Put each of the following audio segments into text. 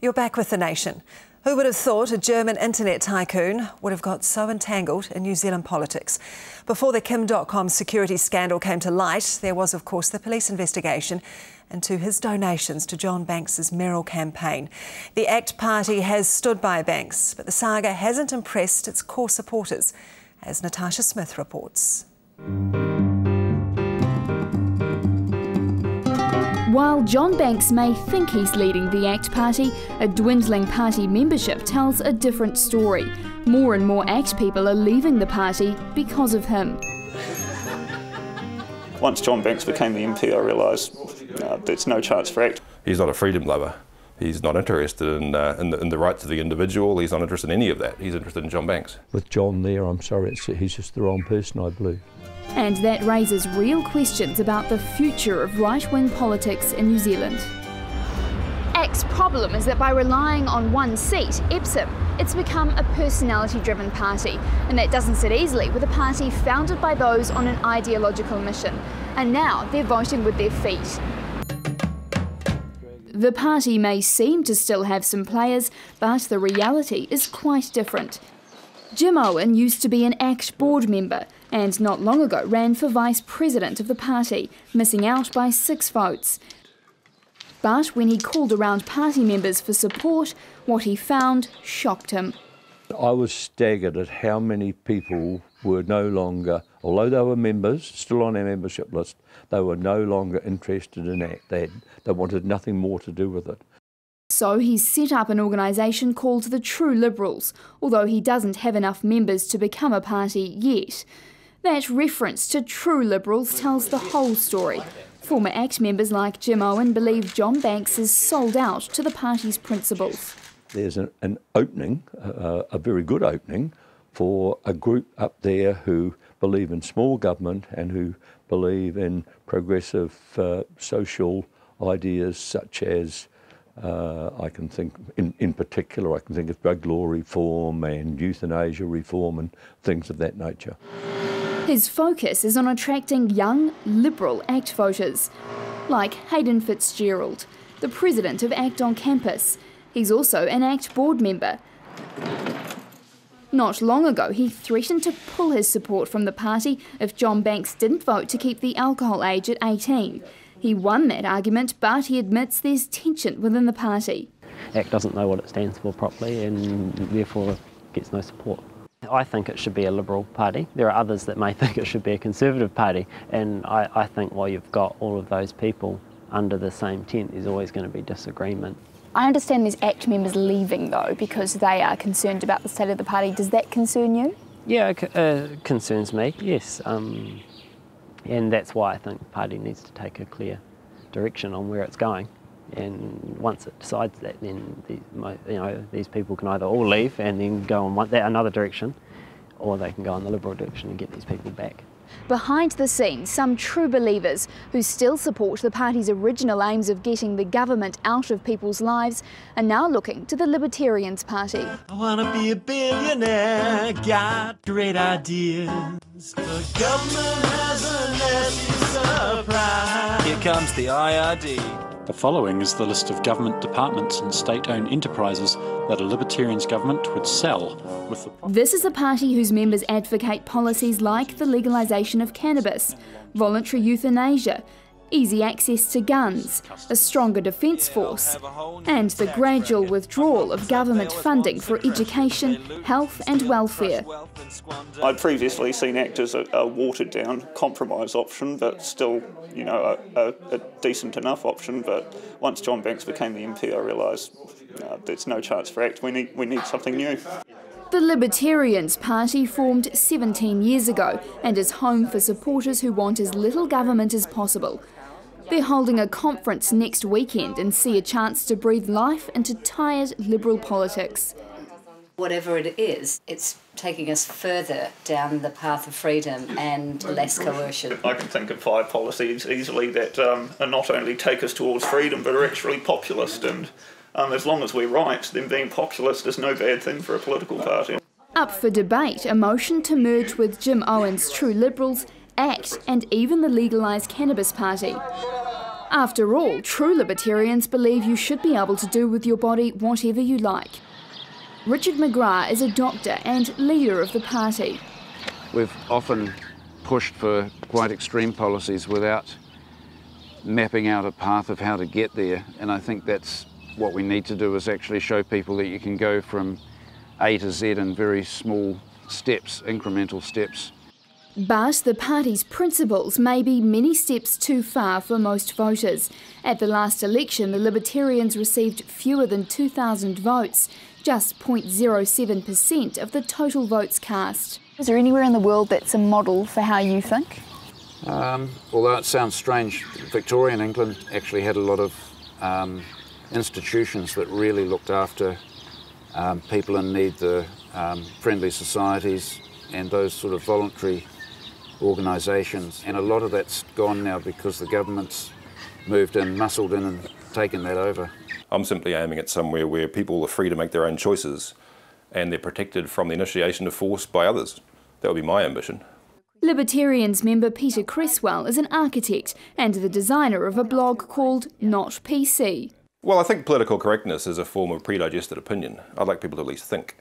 You're back with The Nation. Who would have thought a German internet tycoon would have got so entangled in New Zealand politics? Before the Kim.com security scandal came to light, there was, of course, the police investigation into his donations to John Banks's mayoral campaign. The ACT party has stood by Banks, but the saga hasn't impressed its core supporters, as Natasha Smith reports. While John Banks may think he's leading the ACT party, a dwindling party membership tells a different story. More and more ACT people are leaving the party because of him. Once John Banks became the MP, I realised there's no chance for ACT. He's not a freedom lover. He's not interested in the rights of the individual. He's not interested in any of that. He's interested in John Banks. With John there, I'm sorry, he's just the wrong person, I believe. And that raises real questions about the future of right-wing politics in New Zealand. ACT's problem is that by relying on one seat, Epsom, it's become a personality-driven party, and that doesn't sit easily with a party founded by those on an ideological mission. And now they're voting with their feet. The party may seem to still have some players, but the reality is quite different. Jim Owen used to be an ACT board member and not long ago ran for vice president of the party, missing out by 6 votes. But when he called around party members for support, what he found shocked him. I was staggered at how many people were no longer, although they were members, still on our membership list, they were no longer interested in ACT. They wanted nothing more to do with it. So he's set up an organisation called the True Liberals, although he doesn't have enough members to become a party yet. That reference to True Liberals tells the whole story. Former ACT members like Jim Owen believe John Banks is sold out to the party's principles. There's an opening, a very good opening, for a group up there who believe in small government and who believe in progressive social ideas such as I can think, in particular, I can think of drug law reform and euthanasia reform and things of that nature. His focus is on attracting young, liberal ACT voters, like Hayden Fitzgerald, the president of ACT on campus. He's also an ACT board member. Not long ago, he threatened to pull his support from the party if John Banks didn't vote to keep the alcohol age at 18. He won that argument, but he admits there's tension within the party. ACT doesn't know what it stands for properly and therefore gets no support. I think it should be a Liberal party. There are others that may think it should be a Conservative party, and I think while you've got all of those people under the same tent, there's always going to be disagreement. I understand there's ACT members leaving though because they are concerned about the state of the party. Does that concern you? Yeah, it concerns me, yes. And that's why I think the party needs to take a clear direction on where it's going. And once it decides that, then these people can either all leave and then go in another direction, or they can go in the Liberal direction and get these people back. Behind the scenes, some true believers who still support the party's original aims of getting the government out of people's lives are now looking to the Libertarians Party. I want to be a billionaire, got great ideas. The government has a nasty surprise. Here comes the IRD. The following is the list of government departments and state-owned enterprises that a Libertarians government would sell with the... This is a party whose members advocate policies like the legalisation of cannabis, voluntary euthanasia, easy access to guns, a stronger defence force, and the gradual withdrawal of government funding for education, health and welfare. I'd previously seen ACT as a watered-down compromise option, but still, a decent enough option. But once John Banks became the MP, I realised there's no chance for ACT. We need something new. The Libertarians Party formed 17 years ago and is home for supporters who want as little government as possible. They're holding a conference next weekend and see a chance to breathe life into tired Liberal politics. Whatever it is, it's taking us further down the path of freedom and less coercion. I can think of 5 policies easily that not only take us towards freedom but are actually populist, and as long as we're right, then being populist is no bad thing for a political party. Up for debate, a motion to merge with Jim Owen's True Liberals, ACT and even the legalised cannabis party. After all, true libertarians believe you should be able to do with your body whatever you like. Richard McGrath is a doctor and leader of the party. We've often pushed for quite extreme policies without mapping out a path of how to get there, and I think that's what we need to do, is actually show people that you can go from A to Z in very small steps, incremental steps. But the party's principles may be many steps too far for most voters. At the last election, the Libertarians received fewer than 2,000 votes, just 0.07% of the total votes cast. Is there anywhere in the world that's a model for how you think? Although it sounds strange, Victorian England actually had a lot of institutions that really looked after people in need, the friendly societies and those sort of voluntary organisations, and a lot of that's gone now because the government's moved in, muscled in and taken that over. I'm simply aiming at somewhere where people are free to make their own choices and they're protected from the initiation of force by others. That would be my ambition. Libertarians member Peter Cresswell is an architect and the designer of a blog called Not PC. Well, I think political correctness is a form of predigested opinion. I'd like people to at least think.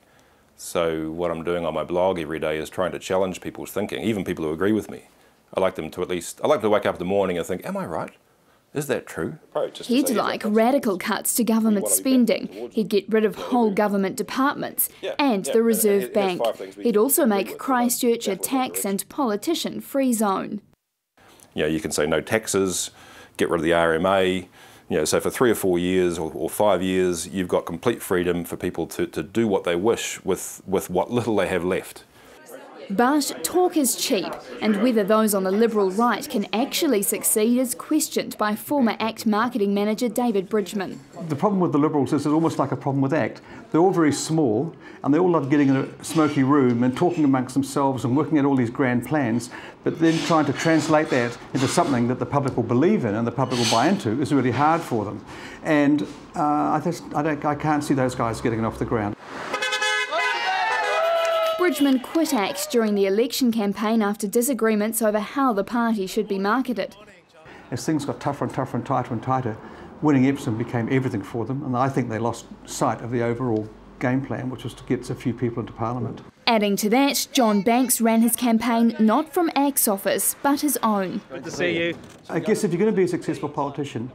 So what I'm doing on my blog every day is trying to challenge people's thinking, even people who agree with me. I'd like to wake up in the morning and think, am I right? Is that true? He'd like radical cuts to government spending. He'd get rid of whole government departments and the Reserve Bank. He'd also make Christchurch a tax and politician-free zone. You can say no taxes, get rid of the RMA. So for 3 or 4 years or 5 years, you've got complete freedom for people to do what they wish with what little they have left. But talk is cheap, and whether those on the Liberal right can actually succeed is questioned by former ACT marketing manager David Bridgman. The problem with the Liberals is it's almost like a problem with ACT. They're all very small, and they all love getting in a smoky room and talking amongst themselves and working out all these grand plans, but then trying to translate that into something that the public will believe in and the public will buy into is really hard for them. And I can't see those guys getting it off the ground. Bridgman quit ACT during the election campaign after disagreements over how the party should be marketed. As things got tougher and tougher and tighter and tighter, winning Epsom became everything for them, and I think they lost sight of the overall game plan, which was to get a few people into Parliament. Adding to that, John Banks ran his campaign not from ACT's office, but his own. Good to see you. I guess if you're going to be a successful politician,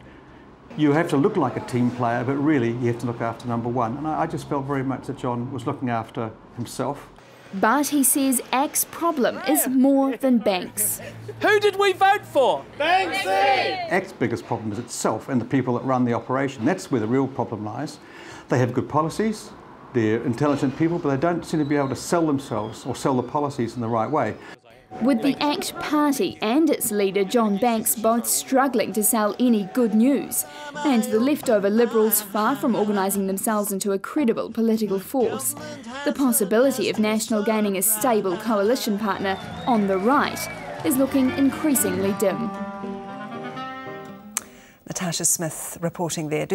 you have to look like a team player, but really you have to look after number one. And I just felt very much that John was looking after himself. But he says ACT's problem is more than Banks. Who did we vote for? Banksy! ACT's biggest problem is itself and the people that run the operation. That's where the real problem lies. They have good policies, they're intelligent people, but they don't seem to be able to sell themselves or sell the policies in the right way. With the ACT party and its leader John Banks both struggling to sell any good news, and the leftover Liberals far from organising themselves into a credible political force, the possibility of National gaining a stable coalition partner on the right is looking increasingly dim. Natasha Smith reporting there.